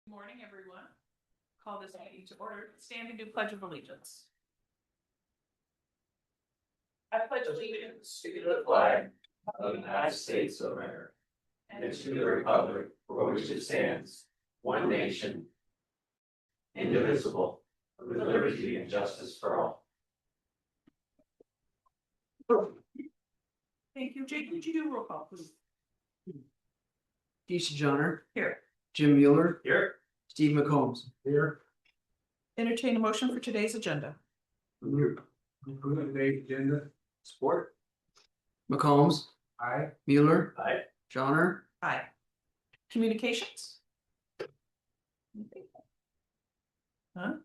Good morning, everyone. Call this meeting to order. Stand and do Pledge of Allegiance. I pledge allegiance to the flag of the United States of America and to the republic for which it stands, one nation, indivisible, with liberty and justice for all. Thank you. Jake, would you do roll call, please? Keisha Johnner. Here. Jim Mueller. Here. Steve McCombs. Here. Entertain a motion for today's agenda. Approve today's agenda. Support. McCombs. Aye. Mueller. Aye. Johnner. Aye. Communications.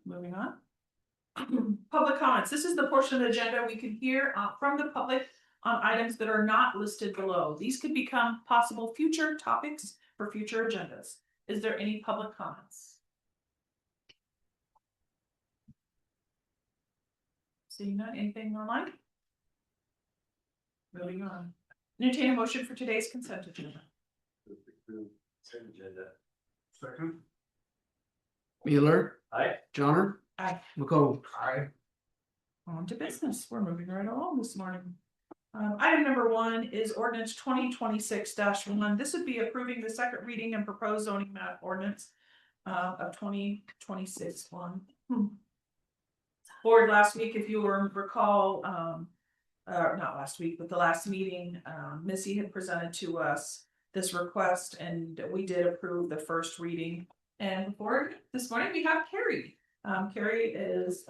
Moving on. Public comments. This is the portion of the agenda we can hear from the public on items that are not listed below. These could become possible future topics for future agendas. Is there any public comments? Seeing none, anything online? Moving on. Entertain a motion for today's consent agenda. Agenda. Second. Mueller. Aye. Johnner. Aye. McCombs. Aye. On to business. We're moving right along this morning. Item number 1 is ordinance 2026-1. This would be approving the second reading and proposed zoning map ordinance of 2026-1. Board last week, if you recall, not last week, but the last meeting, Missy had presented to us this request, and we did approve the first reading. And board, this morning we have Carrie. Carrie is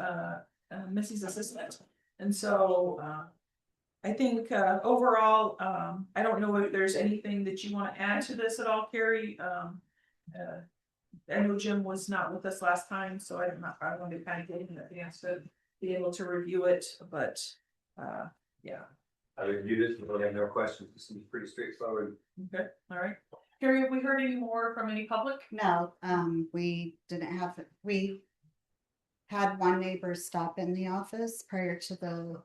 Missy's assistant, and so I think overall, I don't know if there's anything that you want to add to this at all, Carrie. I know Jim was not with us last time, so I wanted to kind of get him a chance to be able to review it, but yeah. I reviewed it and really have no questions. This seems pretty straightforward. Okay, all right. Carrie, have we heard any more from any public? No, we had one neighbor stop in the office prior to the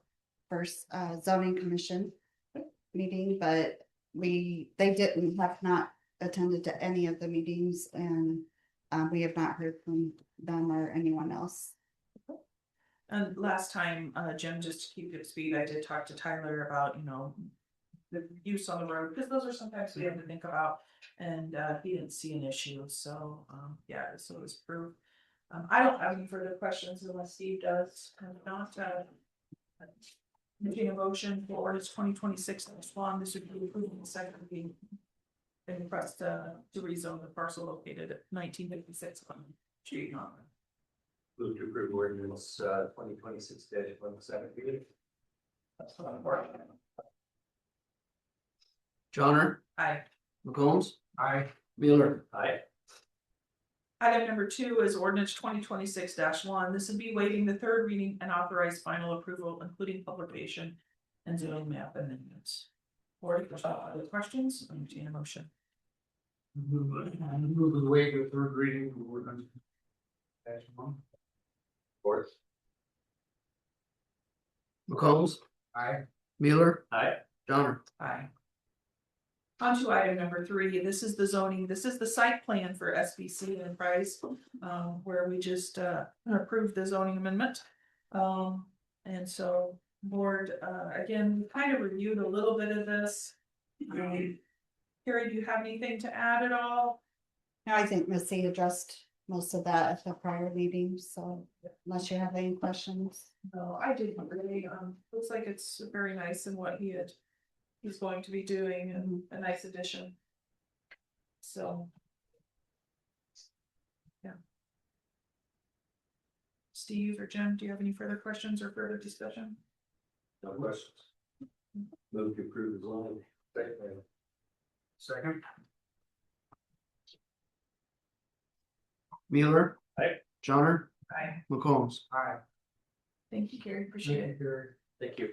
first zoning commission meeting, but they have not attended to any of the meetings, and we have not heard from them or anyone else. And last time, Jim, just to keep you up to speed, I did talk to Tyler about, the use on the road, because those are sometimes we have to think about, and he didn't see an issue, so yeah, so it was approved. I don't have any further questions unless Steve does. Not making a motion for ordinance 2026-1. This would be approving the second reading and request to rezone the parcel located at 1956 Street. Move to approve ordinance 2026-1 second reading. That's what I'm working on. Johnner. Aye. McCombs. Aye. Mueller. Aye. Item number 2 is ordinance 2026-1. This would be waiving the third reading and authorize final approval, including publication and zoning map amendments. Or if there's other questions, I'm entertain a motion. Move the way to the third reading. Fourth. McCombs. Aye. Mueller. Aye. Johnner. Aye. On to item number 3. This is the zoning. This is the site plan for SBC Enterprise, where we just approved the zoning amendment. And so board, again, we kind of reviewed a little bit of this. Carrie, do you have anything to add at all? No, I think Missy addressed most of that at the prior meeting, so unless you have any questions. No, I didn't really. Looks like it's very nice in what he's going to be doing, and a nice addition. So, yeah. Steve or Jim, do you have any further questions or further discussion? No questions. Move to approve the zoning. Second. Mueller. Aye. Johnner. Aye. McCombs. Aye. Thank you, Carrie. Appreciate it. Thank you.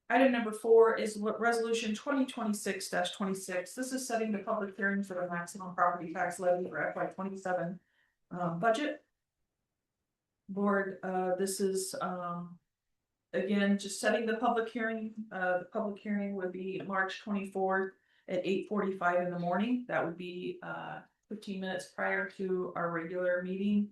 Item number 4 is resolution 2026-26. This is setting the public hearing for the maximum property tax levy for FY27 budget. Board, this is again just setting the public hearing. The public hearing would be March 24th at 8:45 in the morning. That would be 15 minutes prior to our regular meeting.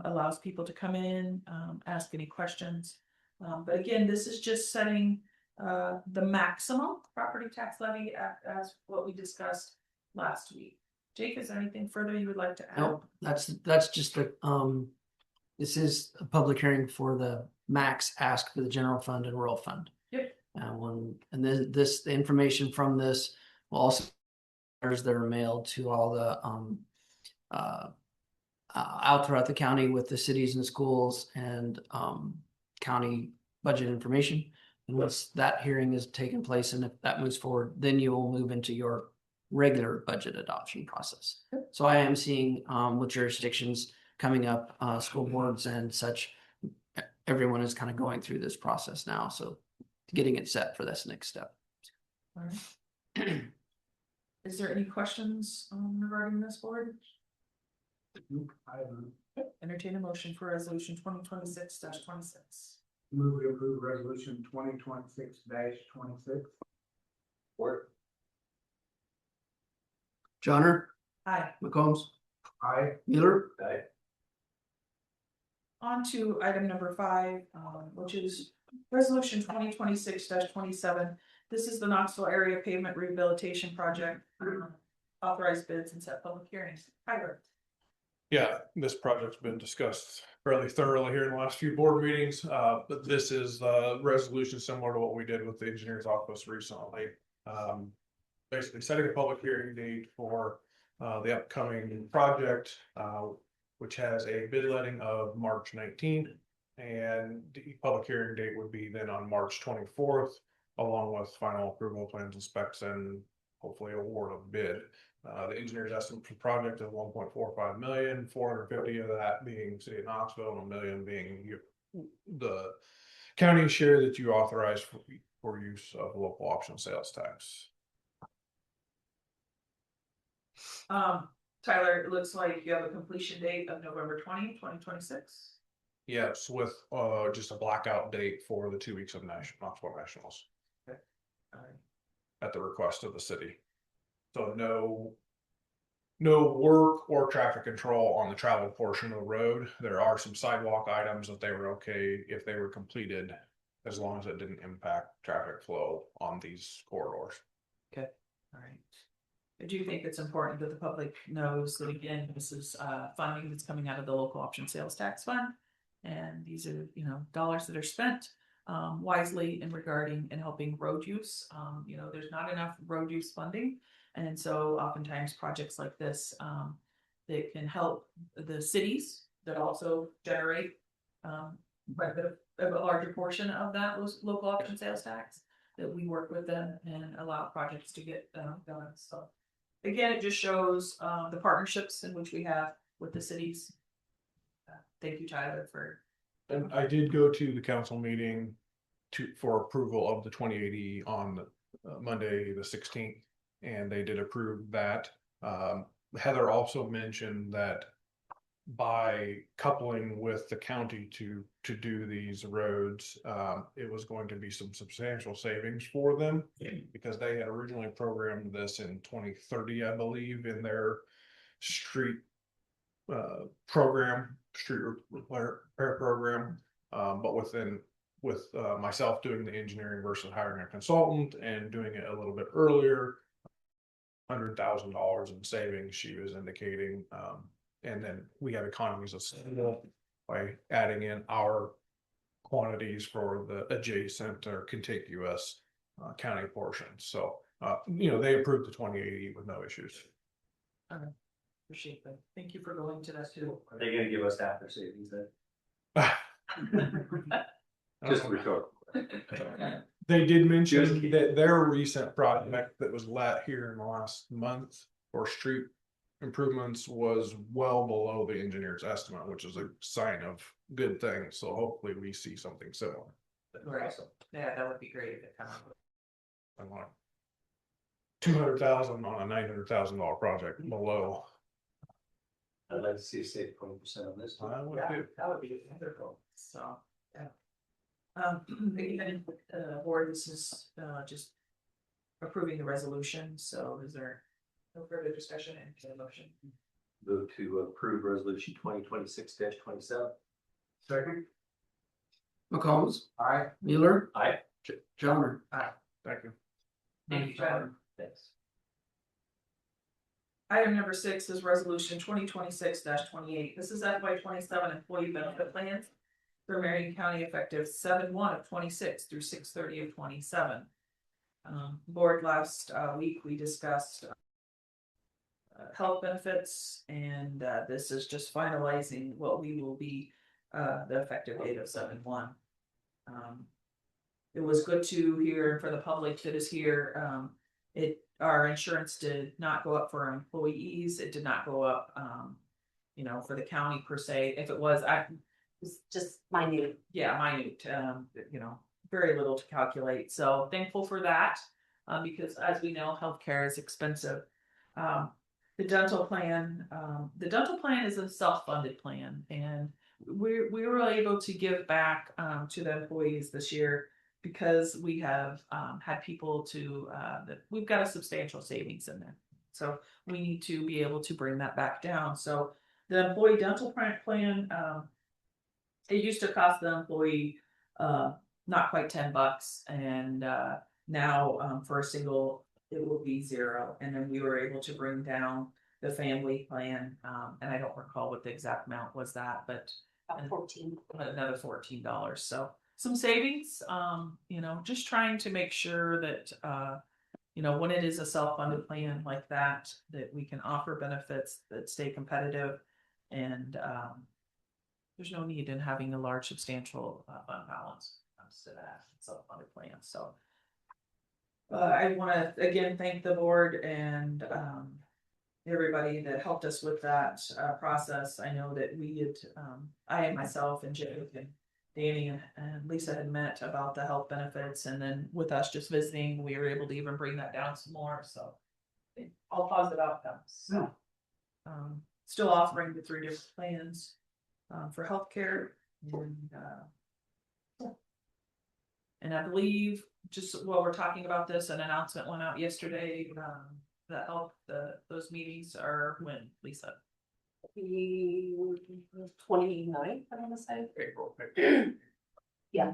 Allows people to come in, ask any questions. But again, this is just setting the maximum property tax levy as what we discussed last week. Jake, is there anything further you would like to add? Nope, that's just a, this is a public hearing for the max ask for the general fund and rural fund. Yep. And then the information from this will also, letters that are mailed to all the, out throughout the county with the cities and schools and, county budget information. And once that hearing is taking place and if that moves forward, then you will move into your regular budget adoption process. So I am seeing, with jurisdictions coming up, school boards and such, everyone is kind of going through this process now. So getting it set for this next step. All right. Is there any questions regarding this board? Entertain a motion for resolution 2026-26. Move to approve resolution 2026-26. Work. Johnner, Aye. McCombs, Aye. Mueller, Aye. On to item number 5, which is resolution 2026-27. This is the Knoxville area pavement rehabilitation project. Authorized bids and set public hearings. Tyler. Yeah, this project's been discussed fairly thoroughly here in the last few board meetings, but this is the resolution similar to what we did with the engineer's office recently. Basically setting a public hearing date for the upcoming project, which has a bid letting of March 19th. And the public hearing date would be then on March 24th, along with final approval plans and specs and hopefully award of bid. The engineer's estimate for the project is 1.45 million, 450 of that being city of Knoxville and $1 million being the county share that you authorize for use of local option sales tax. Tyler, it looks like you have a completion date of November 20, 2026. Yes, with just a blackout date for the 2 weeks of Knoxville Nationals. All right. At the request of the city. So no work or traffic control on the travel portion of the road. There are some sidewalk items that they were okay if they were completed, as long as it didn't impact traffic flow on these corridors. Okay, all right. I do think it's important that the public knows that, again, this is funding that's coming out of the local option sales tax fund. And these are, dollars that are spent wisely in regarding and helping road use. There's not enough road use funding. And so oftentimes projects like this, that can help the cities that also generate quite a bit of a larger portion of that local option sales tax, that we work with them and allow projects to get done. So again, it just shows the partnerships in which we have with the cities. Thank you, Tyler, for. And I did go to the council meeting for approval of the 2080 on Monday, the 16th, and they did approve that. Heather also mentioned that by coupling with the county to do these roads, it was going to be some substantial savings for them, because they had originally programmed this in 2030, I believe, in their street street repair program. But with myself doing the engineering versus hiring a consultant and doing it a little bit earlier, $100,000 in savings she was indicating. And then we have economies of scale by adding in our quantities for the adjacent or contiguous county portion. So they approved the 2080 with no issues. Okay. Appreciate that. Thank you for going to that too. Are they gonna give us half their savings then? Just rhetorical. They did mention that their recent project that was let here in the last month for street improvements was well below the engineer's estimate, which is a sign of good things. So hopefully we see something similar. Right. Yeah, that would be great if it kind of. I'm like 200,000 on a $900,000 project below. I'd like to see a save 20% on this. I would Yeah, too. that would be wonderful. So, yeah. Again, board, this is just approving the resolution. So is there No further discussion and a motion. Move to approve resolution 2026-27. Second. McCombs, Aye. Mueller, Aye. Johnner. Thank you. Thank you, Tyler. Thanks. Item number 6 is resolution 2026-28. This is FY 27 employee benefit plans for Marion County effective 7/1/26 through 6/30/27. Board last week, we discussed health benefits, and this is just finalizing what we will be the effective date of 7/1. It was good to hear for the public that is here. Our insurance did not go up for our employees. It did not go up, for the county per se. If it was, It's just minute. yeah, minute, very little to calculate. So thankful for that, because as we know, healthcare is expensive. The dental plan is a self-funded plan, and we were able to give back to the employees this year because we have had people that we've got a substantial savings in there. So we need to be able to bring that back down. So the employee dental plan, it used to cost the employee not quite $10, and now for a single it will be $0. And then we were able to bring down the family plan, and I don't recall what the exact amount was that, but About 14. another $14. So some savings, just trying to make sure that when it is a self-funded plan like that we can offer benefits that stay competitive, and there's no need in having a large substantial fund balance when it comes to that self-funded plan. So I want to again thank the board and everybody that helped us with that process. I know that we had, I and myself and Jake and Danny and Lisa had met about the health benefits, and then with us just visiting, we were able to even bring that down some more. So all positive outcomes. So, still offering the 3 different plans for healthcare, and I believe just while we're talking about this, an announcement went out yesterday. Those meetings are when, Lisa? The 29th, I'm gonna say. April. Yeah,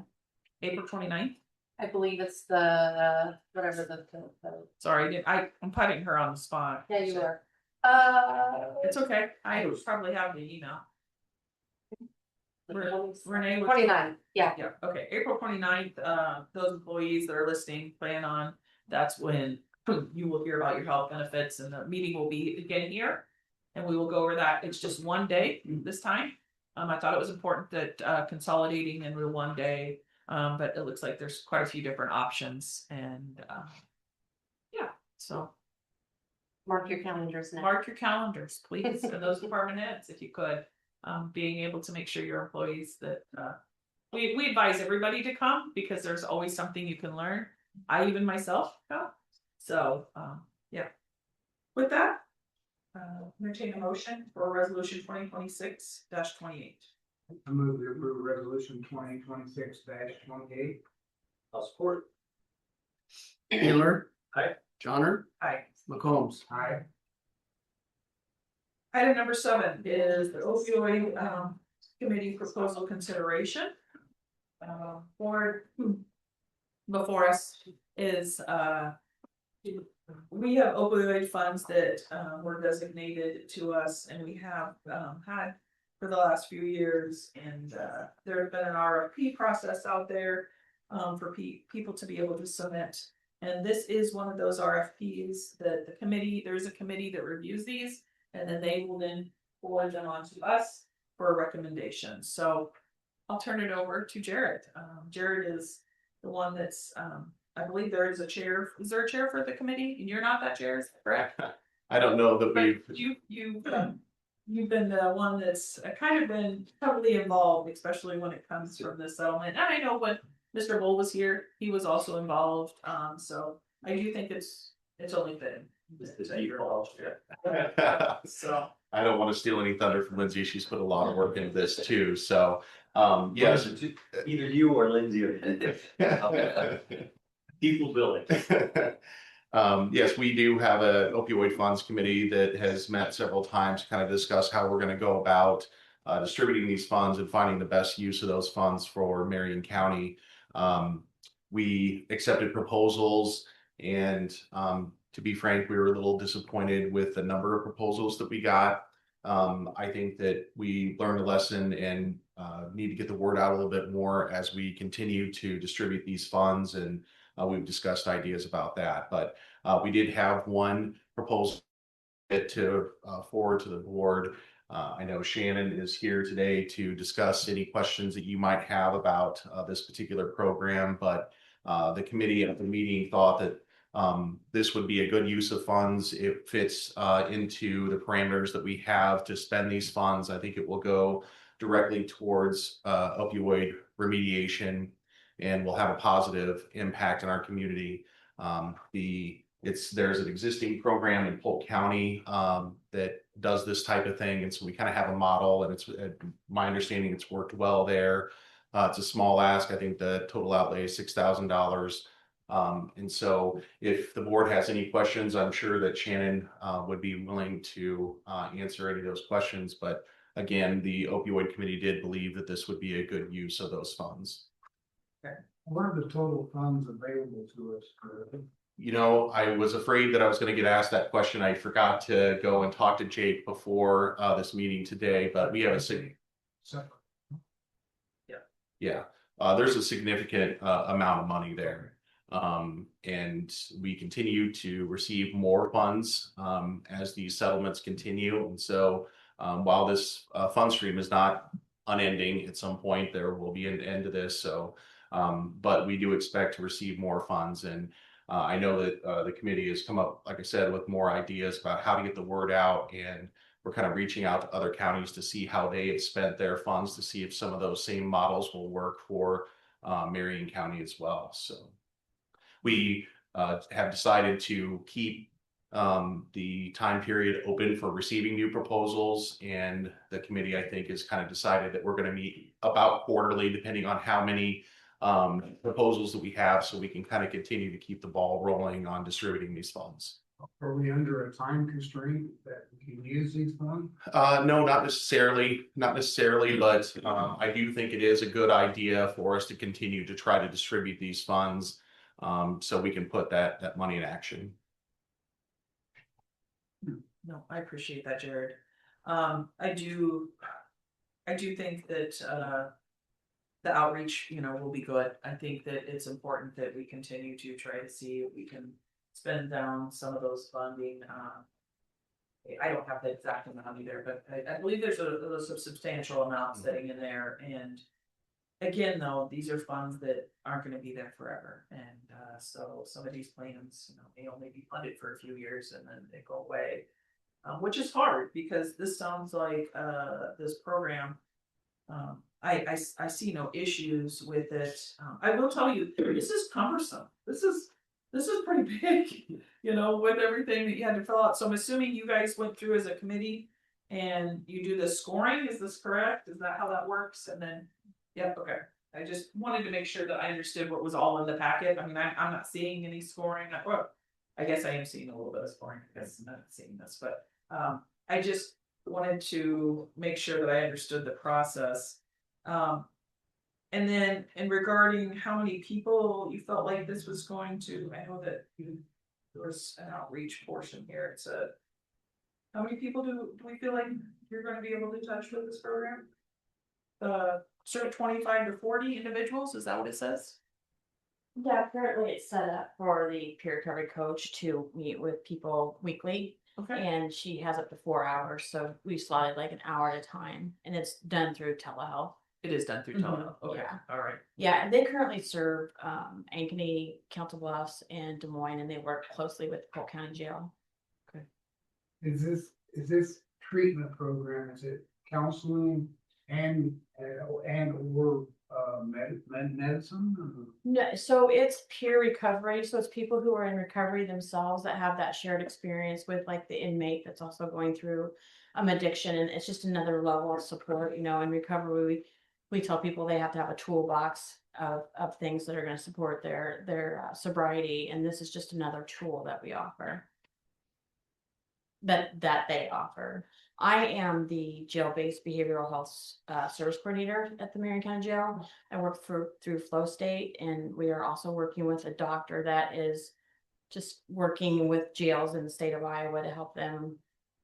April 29th? I believe it's the whatever the Sorry, I'm putting her on the spot. yeah, you are. It's okay. I probably have the email. Renee was- 29. Yeah. Yeah, okay, April 29th, those employees that are listening, plan on, that's when you will hear about your health benefits, and the meeting will be again here. And we will go over that. It's just one day this time. I thought it was important that consolidating into one day, but it looks like there's quite a few different options, and so Mark your calendars now. mark your calendars, please, and those department heads, if you could. Being able to make sure your employees that we advise everybody to come, because there's always something you can learn. I even myself go. So with that, entertain a motion for resolution 2026-28. I move to approve resolution 2026-28. I'll support. Mueller. Aye. Johnner. Aye. McCombs. Aye. Item number 7 is the opioid committee proposal consideration. Board before us is we have opioid funds that were designated to us, and we have had for the last few years, and there have been an RFP process out there for people to be able to submit. And this is one of those RFPs that there's a committee that reviews these, and then they will then forward them on to us for a recommendation. So I'll turn it over to Jared. Jared is the one that's, I believe there is a chair. Is there a chair for the committee? And you're not that chair, is that correct? I don't know that But we've. you've been the one that's kind of been heavily involved, especially when it comes from the settlement. And I know when Mr. Bull was here, he was also involved. So I do think it's only been. So I don't want to steal any thunder from Lindsay. She's put a lot of work into this too. So, Yes, yes. either you or Lindsay are. People building. Yes, we do have a opioid funds committee that has met several times to kind of discuss how we're gonna go about distributing these funds and finding the best use of those funds for Marion County. We accepted proposals and, to be frank, we were a little disappointed with the number of proposals that we got. I think that we learned a lesson and need to get the word out a little bit more as we continue to distribute these funds, and we've discussed ideas about that. But we did have one proposal to forward to the board. I know Shannon is here today to discuss any questions that you might have about this particular program, but the committee at the meeting thought that this would be a good use of funds. It fits into the parameters that we have to spend these funds. I think it will go directly towards opioid remediation and will have a positive impact in our community. There's an existing program in Polk County that does this type of thing, and so we kind of have a model, and it's my understanding it's worked well there. It's a small ask. I think the total outlay is $6,000. And so if the board has any questions, I'm sure that Shannon would be willing to answer any of those questions. But again, the opioid committee did believe that this would be a good use of those funds. What are the total funds available to us? You know, I was afraid that I was going to get asked that question. I forgot to go and talk to Jake before this meeting today, but we have yeah, there's a significant amount of money there. And we continue to receive more funds as these settlements continue. And so while this fund stream is not unending, at some point there will be an end to this. So, but we do expect to receive more funds. And I know that the committee has come up, like I said, with more ideas about how to get the word out. And we're kind of reaching out to other counties to see how they have spent their funds, to see if some of those same models will work for Marion County as well. So we have decided to keep the time period open for receiving new proposals, and the committee, I think, has kind of decided that we're going to meet about quarterly, depending on how many proposals that we have, so we can kind of continue to keep the ball rolling on distributing these funds. Are we under a time constraint that we can use these funds? No, not necessarily, but I do think it is a good idea for us to continue to try to distribute these funds, so we can put that money in action. No, I appreciate that, Jared. I do think that the outreach, will be good. I think that it's important that we continue to try to see if we can spend down some of those funding. I don't have the exact amount either, but I believe there's a substantial amount sitting in there. And again, though, these are funds that aren't going to be there forever. And so some of these plans, may only be funded for a few years and then they go away, which is hard because this sounds like this program. I see no issues with it. I will tell you, this is cumbersome. This is pretty big, with everything that you had to fill out. So I'm assuming you guys went through as a committee and you do the scoring. Is this correct? Is that how that works? And then, yep, okay. I just wanted to make sure that I understood what was all in the packet. I mean, I'm not seeing any scoring. Well, I guess I am seeing a little bit of scoring. I guess I'm not seeing this, but I just wanted to make sure that I understood the process. And then, regarding how many people you felt like this was going to, I know that there was an outreach portion here. It said, how many people do we feel like you're going to be able to touch with this program? Sort of 25 to 40 individuals, is that what it says? Yeah, currently it's set up for the peer recovery coach to meet with people weekly. Okay. And she has up to 4 hours. So we slotted like an hour at a time, and it's done through telehealth. It is done through telehealth. Okay. Yeah. All right. Yeah, and they currently serve Ankeny, Council Bluffs, and Des Moines, and they work closely with Polk County Jail. Is this treatment program, is it counseling and or medicine? No, so it's peer recovery. So it's people who are in recovery themselves that have that shared experience with like the inmate that's also going through addiction, and it's just another level of support. In recovery, we tell people they have to have a toolbox of things that are gonna support their sobriety, and this is just another tool that we offer. That they offer. I am the jail-based behavioral health service coordinator at the Marion County Jail. I work through Flow State, and we are also working with a doctor that is just working with jails in the state of Iowa to help them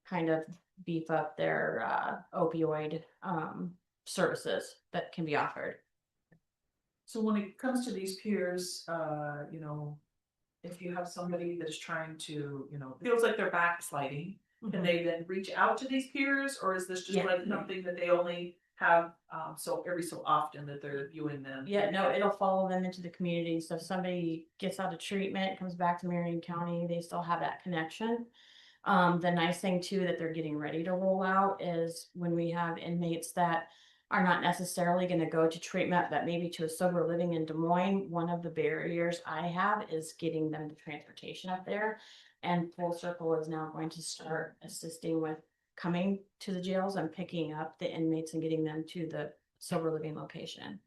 kind of beef up their opioid services that can be offered. So when it comes to these peers, you know, if you have somebody that is trying to, you know, feels like they're backsliding, can they then reach out to these peers, or is this just Yeah. like something that they only have so every so often that they're viewing them? Yeah, no, it'll follow them into the community. So if somebody gets out of treatment, comes back to Marion County, they still have that connection. The nice thing too that they're getting ready to roll out is when we have inmates that are not necessarily going to go to treatment, but maybe to a sober living in Des Moines. One of the barriers I have is getting them to transportation up there. And Full Circle is now going to start assisting with coming to the jails and picking up the inmates and getting them to the sober living location.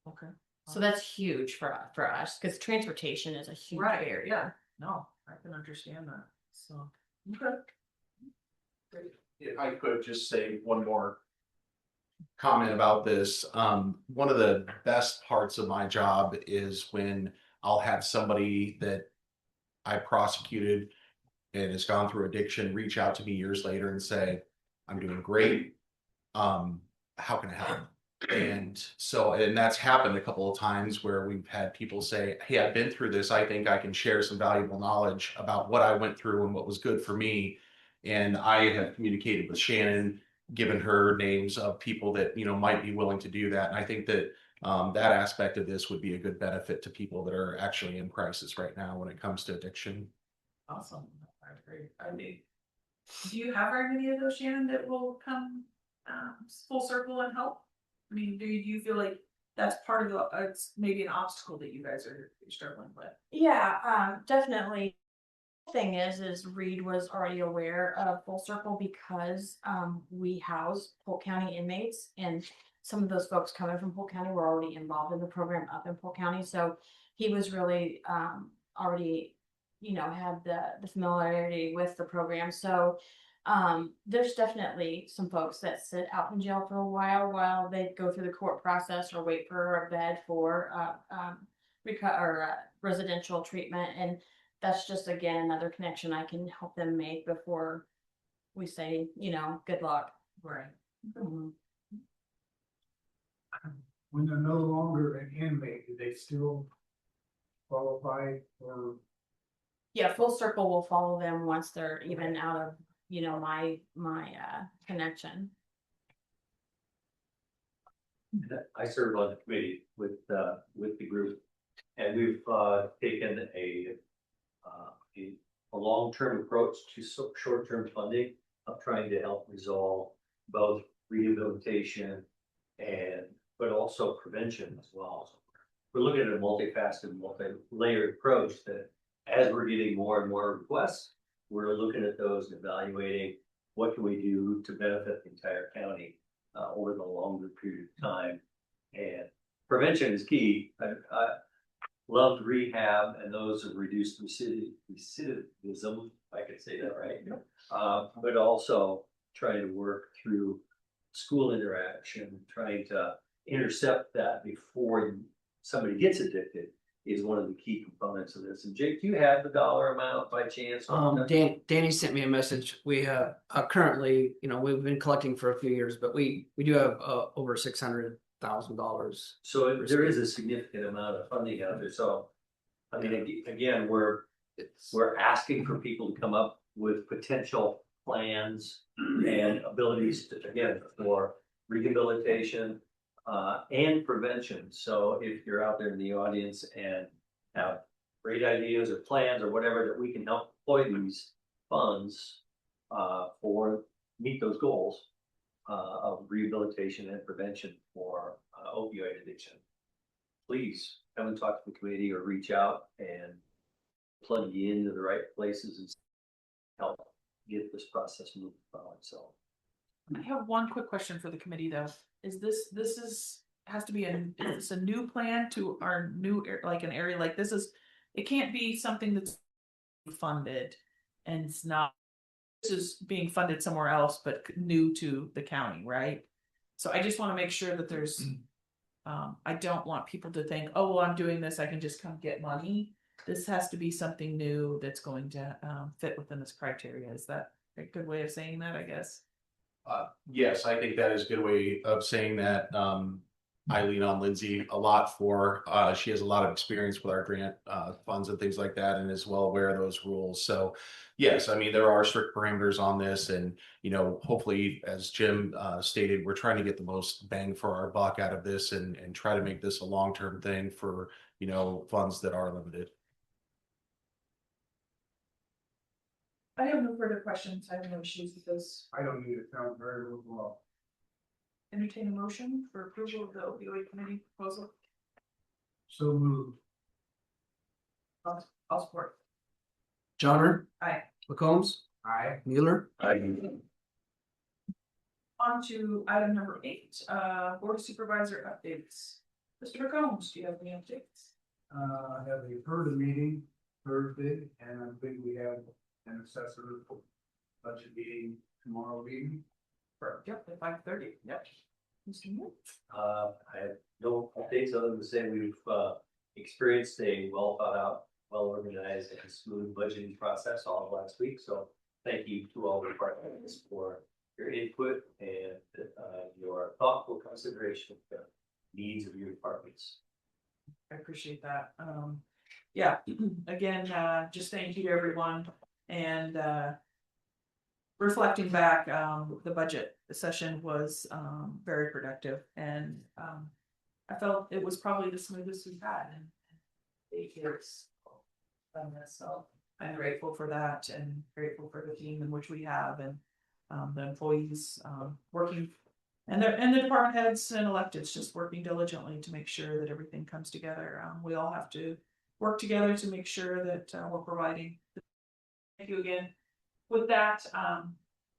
Okay. So that's huge for us because transportation is a huge Right, barrier. yeah, no, I can understand that, so. Okay. Great. If I could just say one more comment about this. One of the best parts of my job is when I'll have somebody that I prosecuted and has gone through addiction reach out to me years later and say, I'm doing great. How can I help? And that's happened a couple of times where we've had people say, hey, I've been through this. I think I can share some valuable knowledge about what I went through and what was good for me. And I have communicated with Shannon, given her names of people that, you know, might be willing to do that. And I think that that aspect of this would be a good benefit to people that are actually in crisis right now when it comes to addiction. Awesome, I agree. I mean, do you have very many of those, Shannon, that will come full circle and help? I mean, do you feel like that's part of the, it's maybe an obstacle that you guys are struggling with? Yeah, definitely. Thing is Reed was already aware of Full Circle because we house Polk County inmates, and some of those folks coming from Polk County were already involved in the program up in Polk County. So he was really already, you know, had the familiarity with the program. So there's definitely some folks that sit out in jail for a while they go through the court process or wait for a bed for residential treatment. And that's just, again, another connection I can help them make before we say, you know, good luck. Right. Mhm. When they're no longer an inmate, do they still qualify for? Yeah, Full Circle will follow them once they're even out of, you know, my connection. I serve on the committee with the group, and we've taken a long-term approach to short-term funding of trying to help resolve both rehabilitation but also prevention as well. So we're looking at a multifaceted, multi-layered approach that as we're getting more and more requests, we're looking at those and evaluating what can we do to benefit the entire county over the longer period of time. And prevention is key. I loved rehab and those of reduced recidivism, if I could say that right. But also trying to work through school interaction, trying to intercept that before somebody gets addicted is one of the key components of this. And Jake, do you have the dollar amount by chance? Danny sent me a message. We have currently, you know, we've been collecting for a few years, but we do have over $600,000. So there is a significant amount of funding out there. So, I mean, again, we're asking for people to come up with potential plans and abilities to, again, for rehabilitation and prevention. So if you're out there in the audience and have great ideas or plans or whatever, that we can help deploy these funds for meet those goals of rehabilitation and prevention for opioid addiction, please come and talk to the committee or reach out and plug you into the right places and help get this process moving forward. So I have one quick question for the committee though. Is this is has to be is this a new plan to our new, like an area like this is, it can't be something that's funded and it's not, this is being funded somewhere else, but new to the county, right? So I just want to make sure that there's, I don't want people to think, oh, well, I'm doing this, I can just come get money. This has to be something new that's going to fit within this criteria. Is that a good way of saying that, I guess? Yes, I think that is a good way of saying that. I lean on Lindsay a lot for, she has a lot of experience with our grant funds and things like that and is well aware of those rules. So yes, I mean, there are strict parameters on this and, you know, hopefully, as Jim stated, we're trying to get the most bang for our buck out of this and try to make this a long-term thing for, you know, funds that are limited. I have no further questions. I have no issues with this. I don't need it, sounds very well. Entertain a motion for approval of the opioid committee proposal. So moved. I'll support. Johnner. Aye. McCombs. Aye. Mueller. On to item number 8, board of supervisor updates. Mr. McCombs, do you have any updates? Have you heard a meeting Thursday, and I think we have an assessor budget meeting tomorrow evening. Yep, at 5:30. Yep. Mr. Moore? I have no updates other than to say we've experienced a well thought out, well organized and smooth budgeting process all of last week. So thank you to all the departments for your input and your thoughtful consideration of the needs of your departments. I appreciate that. Yeah, again, just thank you to everyone and reflecting back, the budget session was very productive and I felt it was probably the smoothest we've had in 8 years. So I'm grateful for that and grateful for the team in which we have and the employees working and the department heads and electeds just working diligently to make sure that everything comes together. We all have to work together to make sure that we're providing. Thank you again. With that,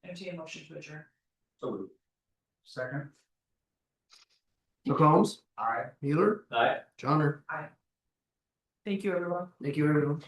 entertain a motion to adjourn. So moved. Second. McCombs. Aye. Mueller. Aye. Johnner. Thank you, everyone. Thank you, everyone.